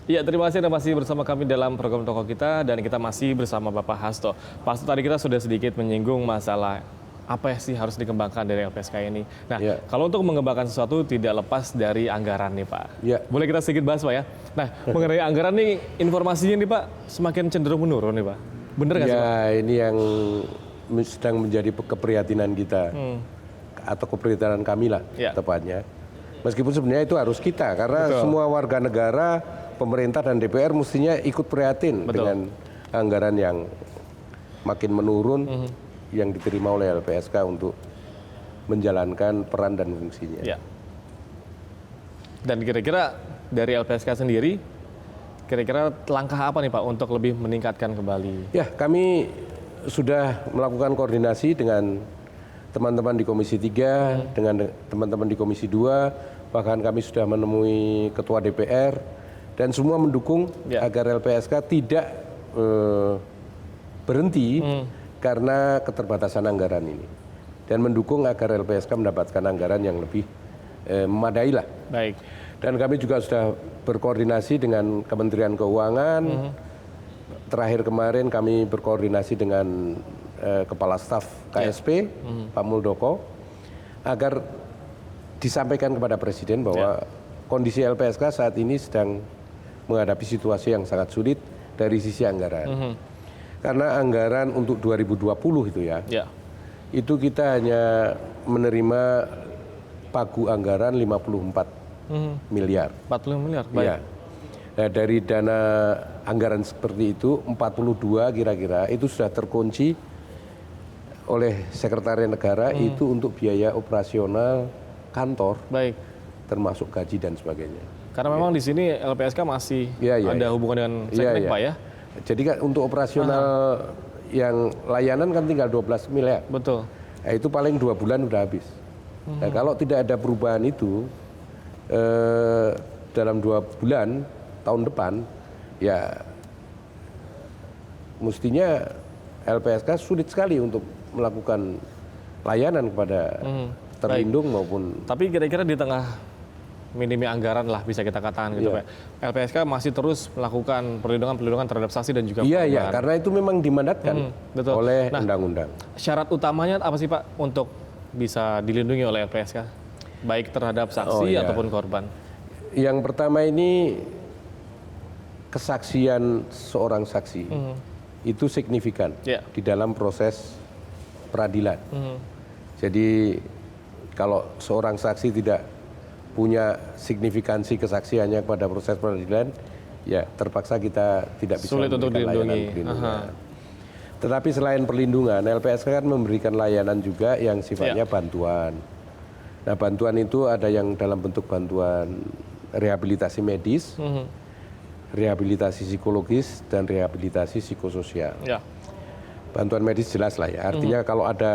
Iya, terima kasih Anda masih bersama kami dalam program Tokoh Kita dan kita masih bersama Bapak Hasto. Pak Hasto, tadi kita sudah sedikit menyinggung masalah apa sih harus dikembangkan dari LPSK ini. Nah, Ya. kalau untuk mengembangkan sesuatu tidak lepas dari anggaran nih Pak. Ya. Boleh kita sedikit bahas Pak ya? Nah, mengenai anggaran nih informasinya nih Pak semakin cenderung menurun nih Pak. Bener nggak sih Pak? Ya, ini yang sedang menjadi keprihatinan kita atau keprihatinan kami lah Ya. tepatnya. Meskipun sebenarnya itu harus kita karena Betul. semua warga negara, pemerintah dan DPR mestinya ikut prihatin Betul. dengan anggaran yang makin menurun yang diterima oleh LPSK untuk menjalankan peran dan fungsinya. Ya. Dan kira-kira dari LPSK sendiri, kira-kira langkah apa nih Pak untuk lebih meningkatkan kembali? Ya, kami sudah melakukan koordinasi dengan teman-teman di Komisi 3, dengan teman-teman di Komisi 2, bahkan kami sudah menemui Ketua DPR, dan semua mendukung Ya. agar LPSK tidak berhenti karena keterbatasan anggaran ini. Dan mendukung agar LPSK mendapatkan anggaran yang lebih memadai lah. Baik. Dan kami juga sudah berkoordinasi dengan Kementerian Keuangan. Terakhir kemarin kami berkoordinasi dengan Kepala Staf KSP, Pak Muldoko, agar disampaikan kepada Presiden bahwa kondisi LPSK saat ini sedang menghadapi situasi yang sangat sulit dari sisi anggaran. Karena anggaran untuk 2020 itu ya, itu kita hanya menerima pagu anggaran 54 miliar. 40 miliar, baik. Ya. Nah, dari dana anggaran seperti itu 42 kira-kira itu sudah terkunci oleh Sekretariat Negara itu untuk biaya operasional kantor, Baik. termasuk gaji dan sebagainya. Karena memang di sini LPSK masih ada hubungan dengan Seknek Pak ya? Jadi kan untuk operasional yang layanan kan tinggal 12 miliar. Betul. Nah, itu paling 2 bulan udah habis. Nah, kalau tidak ada perubahan itu dalam 2 bulan tahun depan, ya mestinya LPSK sulit sekali untuk melakukan layanan kepada terlindung maupun. Tapi kira-kira di tengah minimnya anggaran lah bisa kita katakan gitu Pak. LPSK masih terus melakukan perlindungan terhadap saksi dan juga Iya, korban. karena itu memang dimandatkan betul. oleh Nah, undang-undang. Syarat utamanya apa sih Pak untuk bisa dilindungi oleh LPSK? Baik terhadap saksi ataupun korban. Yang pertama ini kesaksian seorang saksi itu signifikan di dalam proses peradilan. Jadi kalau seorang saksi tidak punya signifikansi kesaksiannya pada proses peradilan, ya terpaksa kita tidak bisa sulit untuk memberikan layanan dilindungi. perlindungan. Tetapi selain perlindungan, LPSK kan memberikan layanan juga yang sifatnya bantuan. Nah, bantuan itu ada yang dalam bentuk bantuan rehabilitasi medis, rehabilitasi psikologis, dan rehabilitasi psikososial. Bantuan medis jelas lah ya, artinya kalau ada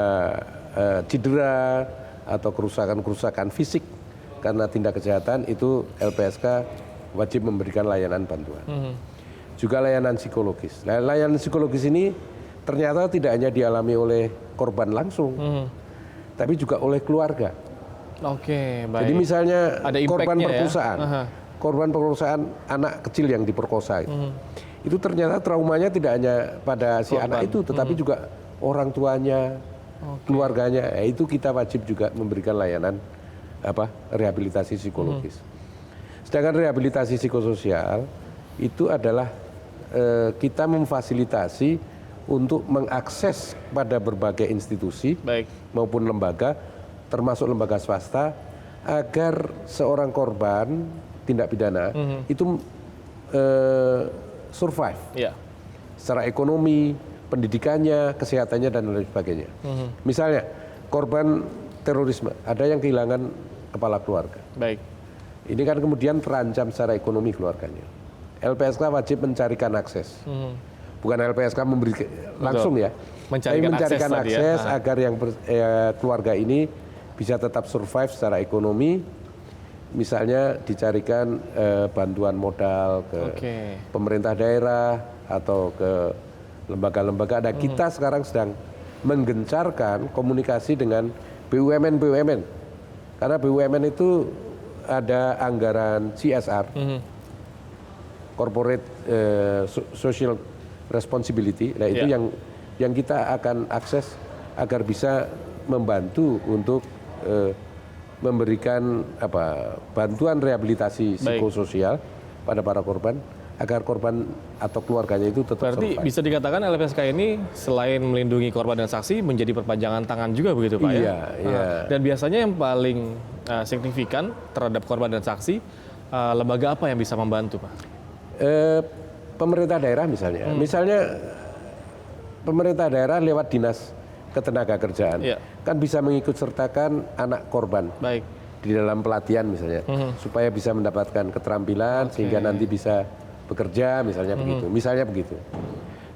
cedera atau kerusakan-kerusakan fisik karena tindak kejahatan, itu LPSK wajib memberikan layanan bantuan. Juga layanan psikologis. Nah, layanan psikologis ini ternyata tidak hanya dialami oleh korban langsung, tapi juga oleh keluarga. Oke, baik. Jadi misalnya ada korban perkosaan, ya? korban perkosaan anak kecil yang diperkosa itu ternyata traumanya tidak hanya pada si anak itu, tetapi juga orang tuanya, keluarganya. Itu kita wajib juga memberikan layanan rehabilitasi psikologis. Sedangkan rehabilitasi psikososial itu adalah kita memfasilitasi untuk mengakses pada berbagai institusi maupun lembaga, termasuk lembaga swasta, agar seorang korban tindak pidana itu survive secara ekonomi, pendidikannya, kesehatannya, dan lain sebagainya. Misalnya korban terorisme, ada yang kehilangan kepala keluarga. Ini kan kemudian terancam secara ekonomi keluarganya. LPSK wajib mencarikan akses. Bukan LPSK memberi langsung ya, tapi mencarikan akses agar yang keluarga ini bisa tetap survive secara ekonomi. Misalnya dicarikan bantuan modal ke pemerintah daerah atau ke lembaga-lembaga. Nah, kita sekarang sedang menggencarkan komunikasi dengan BUMN. Karena BUMN itu ada anggaran CSR, corporate social responsibility. Nah itu yang kita akan akses agar bisa membantu untuk memberikan bantuan rehabilitasi psikososial pada para korban agar korban atau keluarganya itu tetap berarti survive. Bisa dikatakan LPSK ini selain melindungi korban dan saksi menjadi perpanjangan tangan juga begitu Pak iya, ya? Iya. Dan biasanya yang paling signifikan terhadap korban dan saksi, lembaga apa yang bisa membantu Pak? Pemerintah daerah misalnya. Misalnya pemerintah daerah lewat dinas ketenagakerjaan kan bisa mengikut sertakan anak korban. Baik. Di dalam pelatihan misalnya, supaya bisa mendapatkan keterampilan sehingga nanti bisa bekerja misalnya begitu.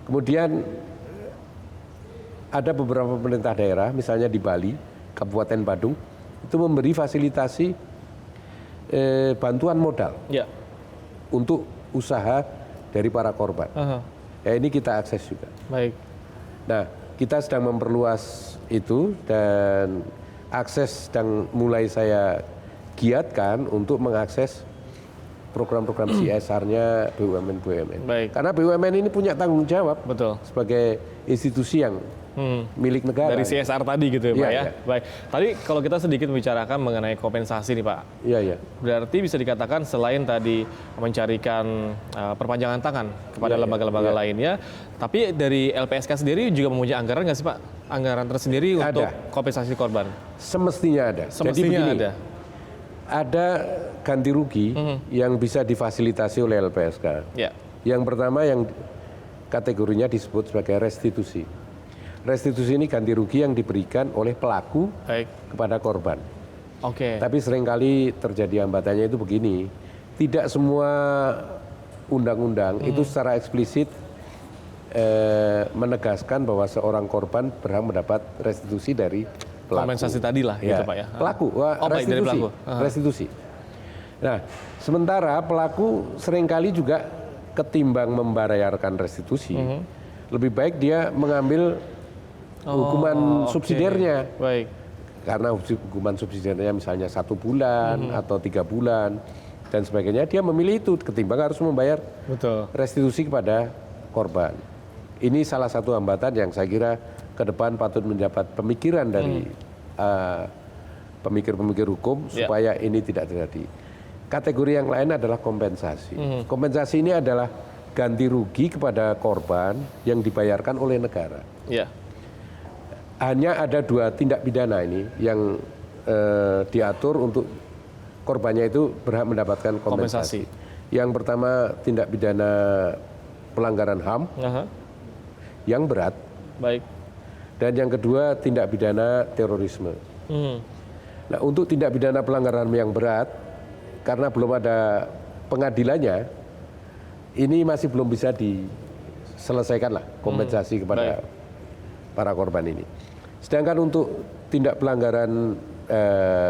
Kemudian ada beberapa pemerintah daerah, misalnya di Bali, Kabupaten Badung, itu memberi fasilitasi bantuan modal untuk usaha dari para korban. Ya ini kita akses juga. Baik. Nah, kita sedang memperluas itu dan akses sedang mulai saya giatkan untuk mengakses program-program CSR-nya BUMN-BUMN. Karena BUMN ini punya tanggung jawab sebagai institusi yang milik negara. Dari CSR tadi gitu ya Pak ya? Baik. Tadi kalau kita sedikit membicarakan mengenai kompensasi nih Pak. Iya. Berarti bisa dikatakan selain tadi mencarikan perpanjangan tangan kepada lembaga-lembaga lainnya, tapi dari LPSK sendiri juga mempunyai anggaran nggak sih Pak? Anggaran tersendiri untuk kompensasi korban? Semestinya ada. Jadi begini, ada ganti rugi yang bisa difasilitasi oleh LPSK. Yang pertama yang kategorinya disebut sebagai restitusi. Restitusi ini ganti rugi yang diberikan oleh pelaku kepada korban. Tapi seringkali terjadi hambatannya itu begini, tidak semua undang-undang itu secara eksplisit menegaskan bahwa seorang korban berhak mendapat restitusi dari pelaku. Kompensasi tadi lah gitu Pak ya? Pelaku, restitusi. Dari pelaku. Restitusi. Nah, sementara pelaku seringkali juga ketimbang membayarkan restitusi, lebih baik dia mengambil hukuman subsidiarnya. Baik. Karena hukuman subsidiarnya misalnya 1 bulan atau 3 bulan dan sebagainya, dia memilih itu ketimbang harus membayar restitusi kepada korban. Ini salah satu hambatan yang saya kira ke depan patut mendapat pemikiran dari pemikir-pemikir hukum supaya ini tidak terjadi. Kategori yang lain adalah kompensasi. Kompensasi ini adalah ganti rugi kepada korban yang dibayarkan oleh negara. Hanya ada 2 tindak pidana ini yang diatur untuk korbannya itu berhak mendapatkan kompensasi. Yang pertama tindak pidana pelanggaran HAM yang berat. Dan yang kedua tindak pidana terorisme. Nah, untuk tindak pidana pelanggaran yang berat, karena belum ada pengadilannya, ini masih belum bisa diselesaikan lah kompensasi kepada para korban ini. Sedangkan untuk tindak pelanggaran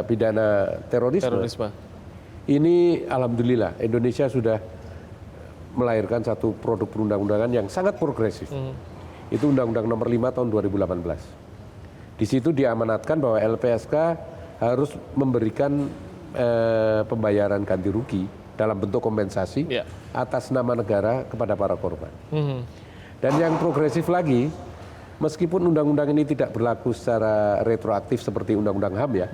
pidana terorisme, ini alhamdulillah Indonesia sudah melahirkan satu produk perundang-undangan yang sangat progresif. Itu Undang-Undang Nomor 5 tahun 2018. Di situ diamanatkan bahwa LPSK harus memberikan pembayaran ganti rugi dalam bentuk kompensasi atas nama negara kepada para korban. Dan yang progresif lagi, meskipun undang-undang ini tidak berlaku secara retroaktif seperti Undang-Undang HAM ya.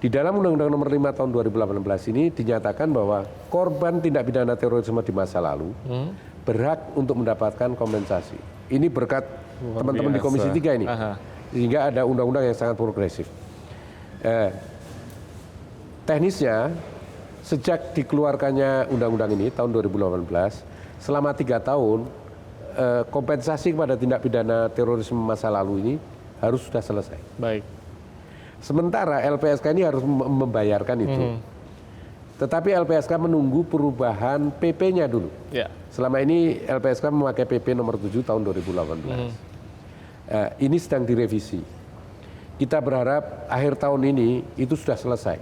Di dalam Undang-Undang Nomor 5 tahun 2018 ini dinyatakan bahwa korban tindak pidana terorisme di masa lalu berhak untuk mendapatkan kompensasi. Ini berkat teman-teman di Komisi 3 ini. Sehingga ada undang-undang yang sangat progresif. Teknisnya, sejak dikeluarkannya undang-undang ini tahun 2018, selama 3 tahun, kompensasi kepada tindak pidana terorisme masa lalu ini harus sudah selesai. Sementara LPSK ini harus membayarkan itu. Tetapi LPSK menunggu perubahan PP-nya dulu. Selama ini LPSK memakai PP nomor 7 tahun 2018. Ini sedang direvisi. Kita berharap akhir tahun ini itu sudah selesai.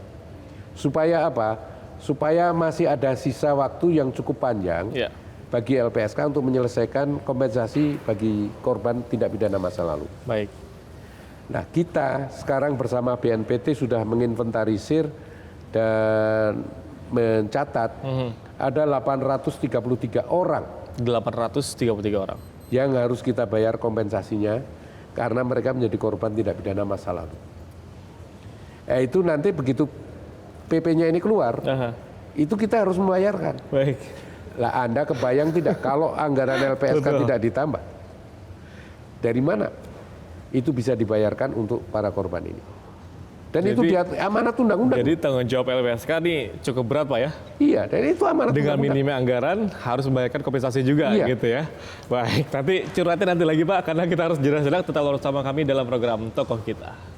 Supaya apa? Supaya masih ada sisa waktu yang cukup panjang bagi LPSK untuk menyelesaikan kompensasi bagi korban tindak pidana masa lalu. Nah, kita sekarang bersama BNPT sudah menginventarisir dan mencatat ada 833 orang. 833 orang. Yang harus kita bayar kompensasinya karena mereka menjadi korban tindak pidana masa lalu. Itu nanti begitu PP-nya ini keluar, itu kita harus membayarkan. Baik. Lah Anda kebayang tidak kalau anggaran LPSK tidak ditambah? Dari mana itu bisa dibayarkan untuk para korban ini? Dan jadi, itu amanat undang-undang. Jadi tanggung jawab LPSK ini cukup berat Pak ya? Iya, dan itu amanat dengan minimnya anggaran harus membayarkan kompensasi juga gitu ya. Baik, nanti curhatnya nanti lagi Pak, karena kita harus jelas-jelas tetap bersama kami dalam program Tokoh Kita.